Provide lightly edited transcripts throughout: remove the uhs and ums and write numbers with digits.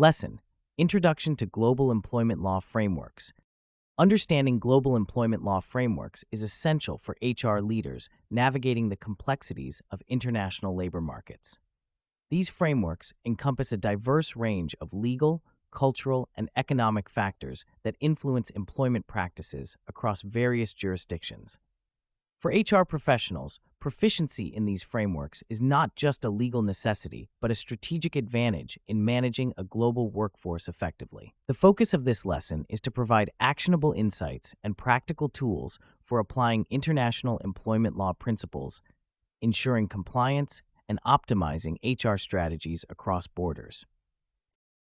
Lesson: Introduction to Global Employment Law Frameworks. Understanding global employment law frameworks is essential for HR leaders navigating the complexities of international labor markets. These frameworks encompass a diverse range of legal, cultural, and economic factors that influence employment practices across various jurisdictions. For HR professionals, proficiency in these frameworks is not just a legal necessity, but a strategic advantage in managing a global workforce effectively. The focus of this lesson is to provide actionable insights and practical tools for applying international employment law principles, ensuring compliance, and optimizing HR strategies across borders.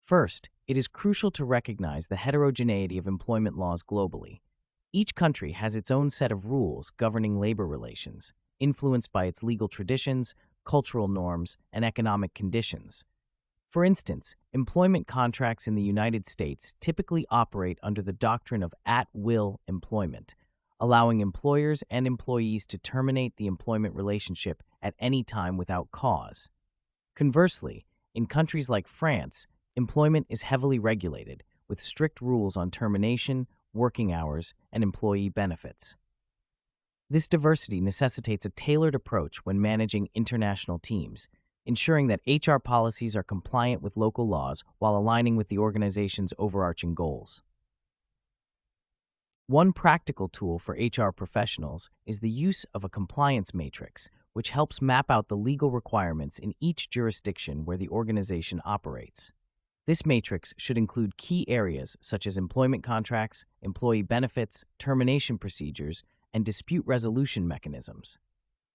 First, it is crucial to recognize the heterogeneity of employment laws globally. Each country has its own set of rules governing labor relations, influenced by its legal traditions, cultural norms, and economic conditions. For instance, employment contracts in the United States typically operate under the doctrine of at-will employment, allowing employers and employees to terminate the employment relationship at any time without cause. Conversely, in countries like France, employment is heavily regulated, with strict rules on termination, working hours, and employee benefits. This diversity necessitates a tailored approach when managing international teams, ensuring that HR policies are compliant with local laws while aligning with the organization's overarching goals. One practical tool for HR professionals is the use of a compliance matrix, which helps map out the legal requirements in each jurisdiction where the organization operates. This matrix should include key areas such as employment contracts, employee benefits, termination procedures, and dispute resolution mechanisms.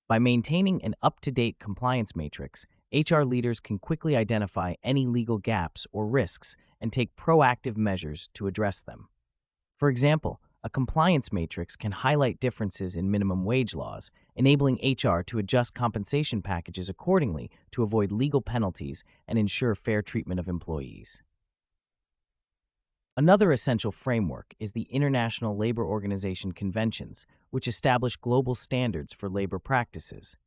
By maintaining an up-to-date compliance matrix, HR leaders can quickly identify any legal gaps or risks and take proactive measures to address them. For example, a compliance matrix can highlight differences in minimum wage laws, enabling HR to adjust compensation packages accordingly to avoid legal penalties and ensure fair treatment of employees. Another essential framework is the International Labor Organization Conventions, which establish global standards for labor practices.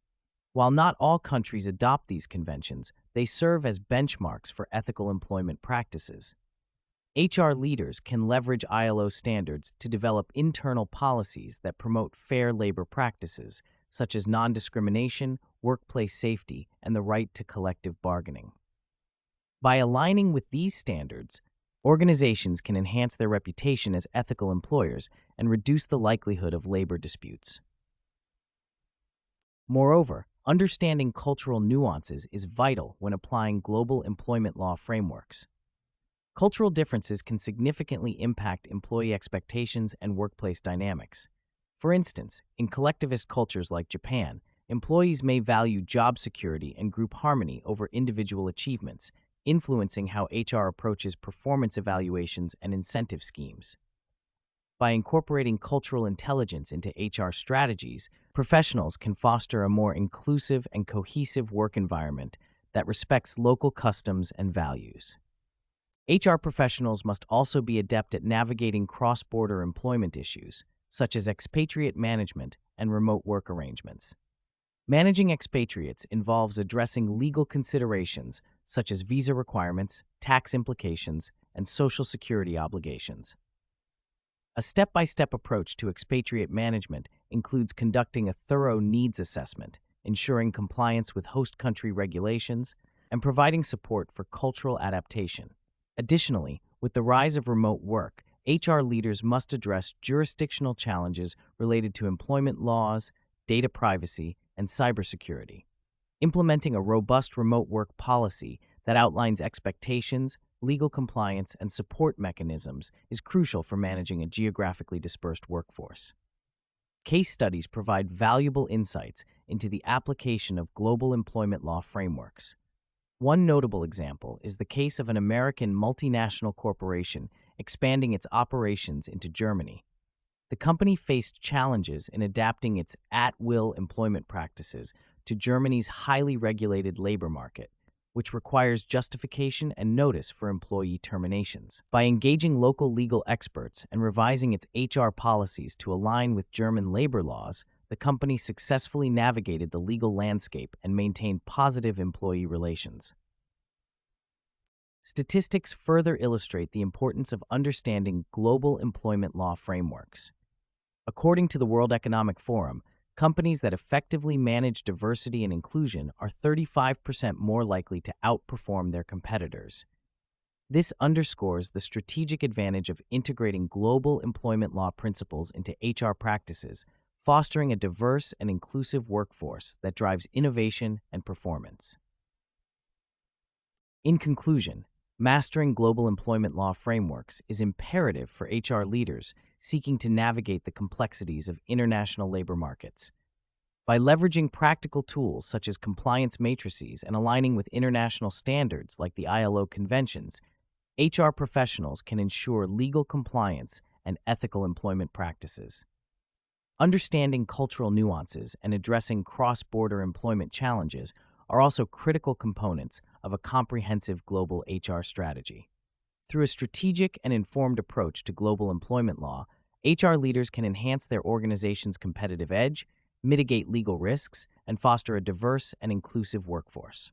While not all countries adopt these conventions, they serve as benchmarks for ethical employment practices. HR leaders can leverage ILO standards to develop internal policies that promote fair labor practices, such as non-discrimination, workplace safety, and the right to collective bargaining. By aligning with these standards, organizations can enhance their reputation as ethical employers and reduce the likelihood of labor disputes. Moreover, understanding cultural nuances is vital when applying global employment law frameworks. Cultural differences can significantly impact employee expectations and workplace dynamics. For instance, in collectivist cultures like Japan, employees may value job security and group harmony over individual achievements, influencing how HR approaches performance evaluations and incentive schemes. By incorporating cultural intelligence into HR strategies, professionals can foster a more inclusive and cohesive work environment that respects local customs and values. HR professionals must also be adept at navigating cross-border employment issues, such as expatriate management and remote work arrangements. Managing expatriates involves addressing legal considerations such as visa requirements, tax implications, and social security obligations. A step-by-step approach to expatriate management includes conducting a thorough needs assessment, ensuring compliance with host country regulations, and providing support for cultural adaptation. Additionally, with the rise of remote work, HR leaders must address jurisdictional challenges related to employment laws, data privacy, and cybersecurity. Implementing a robust remote work policy that outlines expectations, legal compliance, and support mechanisms is crucial for managing a geographically dispersed workforce. Case studies provide valuable insights into the application of global employment law frameworks. One notable example is the case of an American multinational corporation expanding its operations into Germany. The company faced challenges in adapting its at-will employment practices to Germany's highly regulated labor market, which requires justification and notice for employee terminations. By engaging local legal experts and revising its HR policies to align with German labor laws, the company successfully navigated the legal landscape and maintained positive employee relations. Statistics further illustrate the importance of understanding global employment law frameworks. According to the World Economic Forum, companies that effectively manage diversity and inclusion are 35% more likely to outperform their competitors. This underscores the strategic advantage of integrating global employment law principles into HR practices, fostering a diverse and inclusive workforce that drives innovation and performance. In conclusion, mastering global employment law frameworks is imperative for HR leaders seeking to navigate the complexities of international labor markets. By leveraging practical tools such as compliance matrices and aligning with international standards like the ILO conventions, HR professionals can ensure legal compliance and ethical employment practices. Understanding cultural nuances and addressing cross-border employment challenges are also critical components of a comprehensive global HR strategy. Through a strategic and informed approach to global employment law, HR leaders can enhance their organization's competitive edge, mitigate legal risks, and foster a diverse and inclusive workforce.